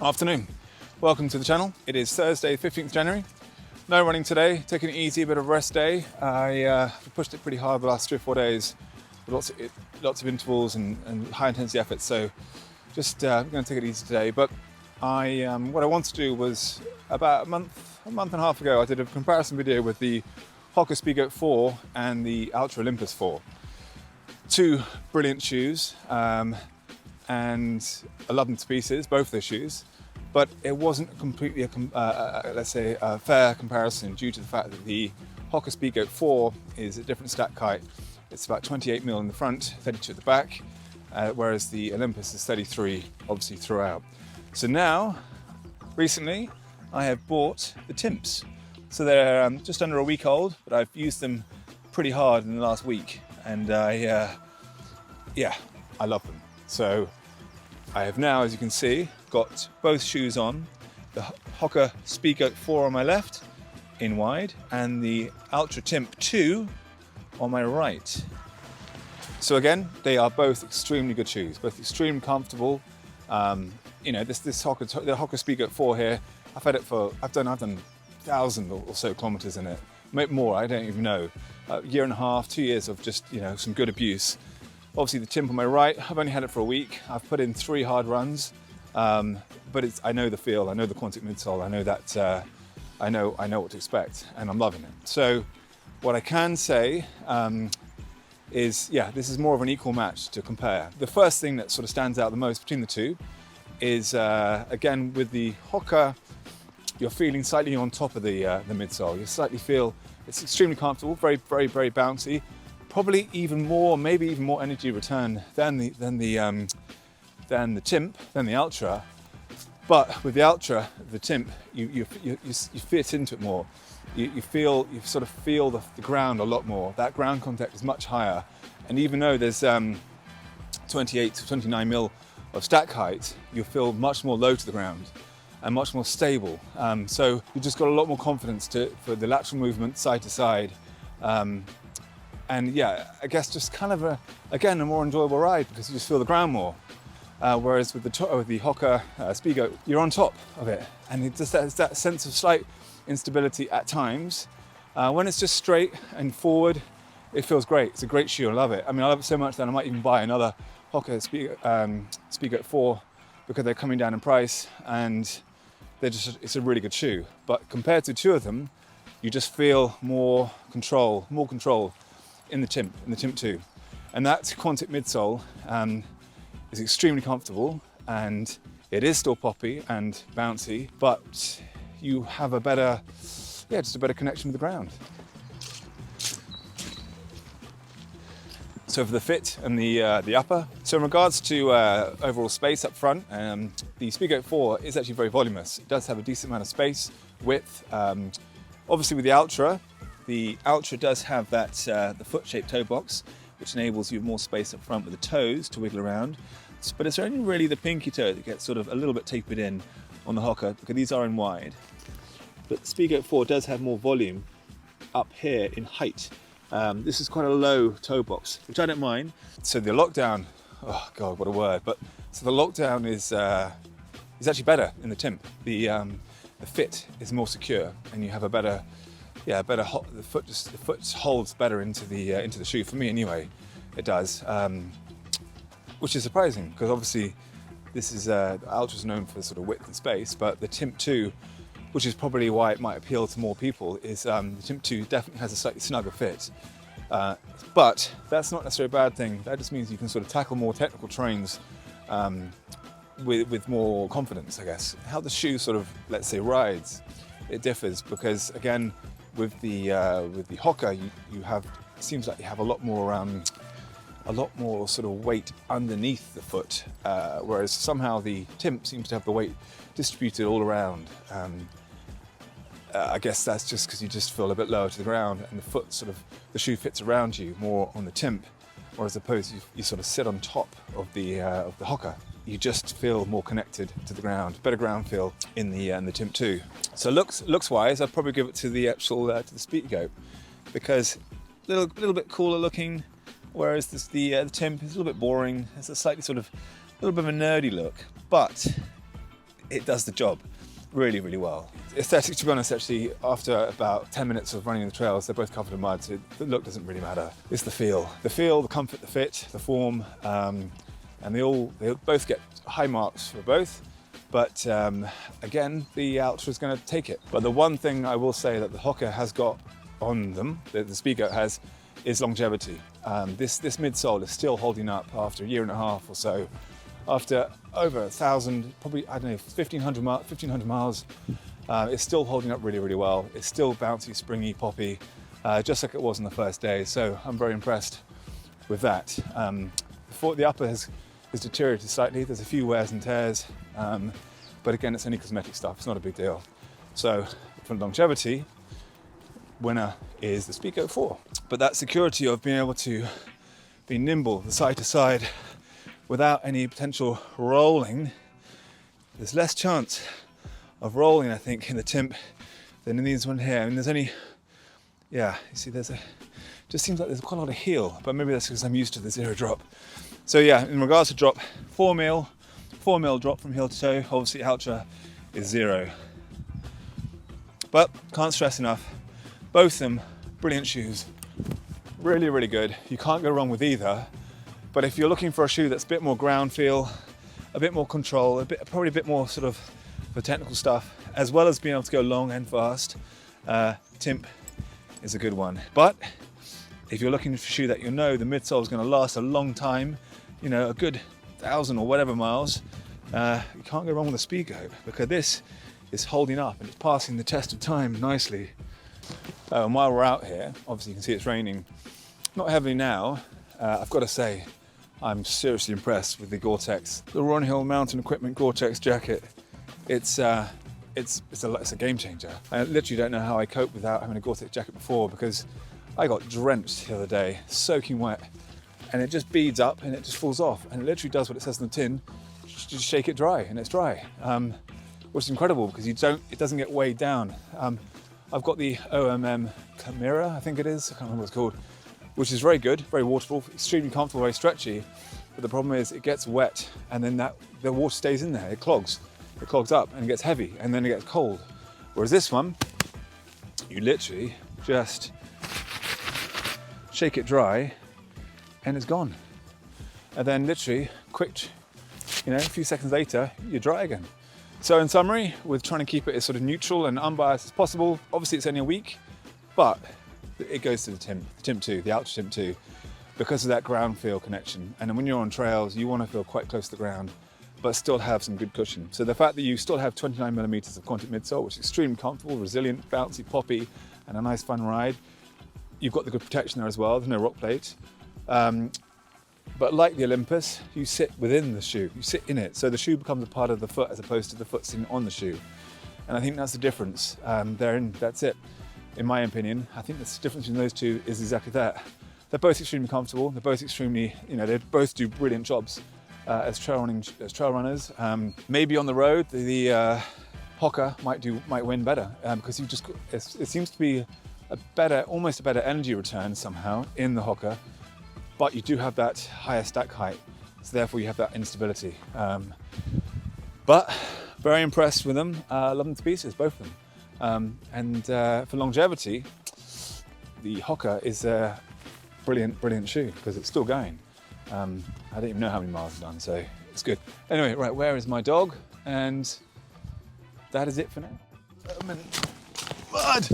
Afternoon. Welcome to the channel. It is Thursday, 15th January. No running today, taking it easy, a bit of a rest day. I pushed it pretty hard the last 3 or 4 days with lots of intervals and high intensity efforts, so just going to take it easy today. But what I wanted to do was about a month and a half ago, I did a comparison video with the Hoka SPEEDGOAT 4 and the Altra Olympus 4. Two brilliant shoes, and I love them to pieces, both those shoes. But it wasn't completely let's say a fair comparison due to the fact that the Hoka SPEEDGOAT 4 is a different stack height. It's about 28mm in the front, 32 at the back, whereas the Olympus is 33, obviously throughout. So now, recently, I have bought the Timps. So they're just under a week old, but I've used them pretty hard in the last week, and I love them. So I have now, as you can see, got both shoes on, the Hoka SPEEDGOAT 4 on my left in wide and the ALTRA TIMP 2 on my right. So again, they are both extremely good shoes, both extremely comfortable. You know, the Hoka SPEEDGOAT 4 here, I've done 1,000 or so kilometers in it, maybe more, I don't even know. A year and a half, 2 years of just, you know, some good abuse. Obviously the Timp on my right, I've only had it for a week. I've put in 3 hard runs, but I know the feel, I know the Quantic midsole, I know that, I know what to expect, and I'm loving it. So what I can say is, yeah, this is more of an equal match to compare. The first thing that sort of stands out the most between the two is, again, with the Hoka, you're feeling slightly on top of the midsole. You slightly feel it's extremely comfortable, very, very, very bouncy. Probably even more, maybe even more energy return than the Timp, than the Altra. But with the Altra, the Timp, you fit into it more. You sort of feel the ground a lot more. That ground contact is much higher. And even though there's 28 to 29mm of stack height, you feel much more low to the ground and much more stable. So you've just got a lot more confidence for the lateral movement side to side. And yeah, I guess just kind of again a more enjoyable ride because you just feel the ground more. Whereas with the Hoka SPEEDGOAT, you're on top of it, and it just has that sense of slight instability at times. When it's just straight and forward, it feels great. It's a great shoe. I love it. I mean, I love it so much that I might even buy another Hoka SPEEDGOAT 4 because they're coming down in price, and it's a really good shoe. But compared to two of them, you just feel more control in the Timp 2. And that Quantic midsole is extremely comfortable, and it is still poppy and bouncy, but you have a better connection with the ground. So for the fit and the upper, so in regards to overall space up front, the SPEEDGOAT 4 is actually very voluminous. It does have a decent amount of space, width. Obviously with the Altra does have that the foot-shaped toe box, which enables you more space up front with the toes to wiggle around. But it's only really the pinky toe that gets sort of a little bit tapered in on the Hoka, because these are in wide. But the SPEEDGOAT 4 does have more volume up here in height. This is quite a low toe box, which I don't mind. So the lockdown, oh God, what a word. But so the lockdown is actually better in the Timp. The fit is more secure, and you have a better. Yeah, the foot holds better into the shoe, for me anyway. It does, which is surprising because obviously this is the Altra's known for sort of width and space, but the Timp 2, which is probably why it might appeal to more people, is the Timp 2 definitely has a slightly snugger fit. But that's not necessarily a bad thing. That just means you can sort of tackle more technical terrains with more confidence, I guess. How the shoe sort of, let's say, rides, it differs because again, with the Hoka, it seems like you have a lot more sort of weight underneath the foot, whereas somehow the Timp seems to have the weight distributed all around. I guess that's just because you just feel a bit lower to the ground, and the shoe fits around you more on the Timp, or as opposed you sort of sit on top of the Hoka. You just feel more connected to the ground, better ground feel in the Timp 2. So looks wise, I'd probably give it to the actual to the SPEEDGOAT, because a little bit cooler looking, whereas the Timp is a little bit boring. It's a little bit of a nerdy look, but it does the job really, really well. Aesthetic, to be honest, actually, after about 10 minutes of running the trails, they're both covered in mud, so the look doesn't really matter. It's the feel. The feel, the comfort, the fit, the form, and they both get high marks for both. But again, the Altra is going to take it. But the one thing I will say that the Hoka has got on them, the SPEEDGOAT has, is longevity. This midsole is still holding up after a year and a half or so. After over 1,000, probably, I don't know, 1,500 miles, it's still holding up really, really well. It's still bouncy, springy, poppy, just like it was on the first day. So I'm very impressed with that. The upper has deteriorated slightly. There's a few wears and tears, but again, it's only cosmetic stuff. It's not a big deal. So for longevity, winner is the SPEEDGOAT 4. But that security of being able to be nimble, the side to side, without any potential rolling, there's less chance of rolling, I think, in the Timp than in these one here. I mean, there's only, yeah, you see, just seems like there's quite a lot of heel, but maybe that's because I'm used to the zero drop. So yeah, in regards to drop, 4 mil drop from heel to toe. Obviously, Altra is 0. But can't stress enough, both of them, brilliant shoes. Really, really good. You can't go wrong with either. But if you're looking for a shoe that's a bit more ground feel, a bit more control, probably a bit more sort of the technical stuff, as well as being able to go long and fast, Timp is a good one. But if you're looking for a shoe that you know the midsole is going to last a long time, you know, a good 1,000 or whatever miles, you can't go wrong with a SPEEDGOAT, because this is holding up and it's passing the test of time nicely. And while we're out here, obviously you can see it's raining, not heavily now. I've got to say, I'm seriously impressed with the GORETEX, the Ronhill Mountain Equipment GORETEX jacket. It's a game changer. I literally don't know how I coped without having a GORETEX jacket before, because I got drenched the other day, soaking wet, and it just beads up and it just falls off, and it literally does what it says on the tin, just shake it dry, and it's dry, which is incredible because it doesn't get weighed down. I've got the OMM Chimera, I think it is, I can't remember what it's called, which is very good, very waterproof, extremely comfortable, very stretchy. But the problem is it gets wet and then the water stays in there, it clogs up and it gets heavy and then it gets cold. Whereas this one, you literally just shake it dry and it's gone. And then literally quick, a few seconds later, you're dry again. So in summary, we're trying to keep it as sort of neutral and unbiased as possible. Obviously it's only a week, but it goes to the Timp 2, the Altra Timp 2, because of that ground feel connection. And when you're on trails, you want to feel quite close to the ground, but still have some good cushion. So the fact that you still have 29 millimeters of contact midsole, which is extremely comfortable, resilient, bouncy, poppy, and a nice fun ride. You've got the good protection there as well, there's no rock plate. But like the Olympus, you sit within the shoe, you sit in it. So the shoe becomes a part of the foot as opposed to the foot sitting on the shoe. And I think that's the difference. That's it. In my opinion, I think the difference between those two is exactly that. They're both extremely comfortable. They're both extremely, they both do brilliant jobs as trail runners. Maybe on the road, the Hoka might win better because it seems to be almost a better energy return somehow in the Hoka, but you do have that higher stack height, so therefore you have that instability. But very impressed with them. Love them to pieces, both of them. And for longevity, the Hoka is a brilliant shoe because it's still going. I don't even know how many miles it's done, so it's good. Anyway, right, where is my dog? And that is it for now. I'm in mud.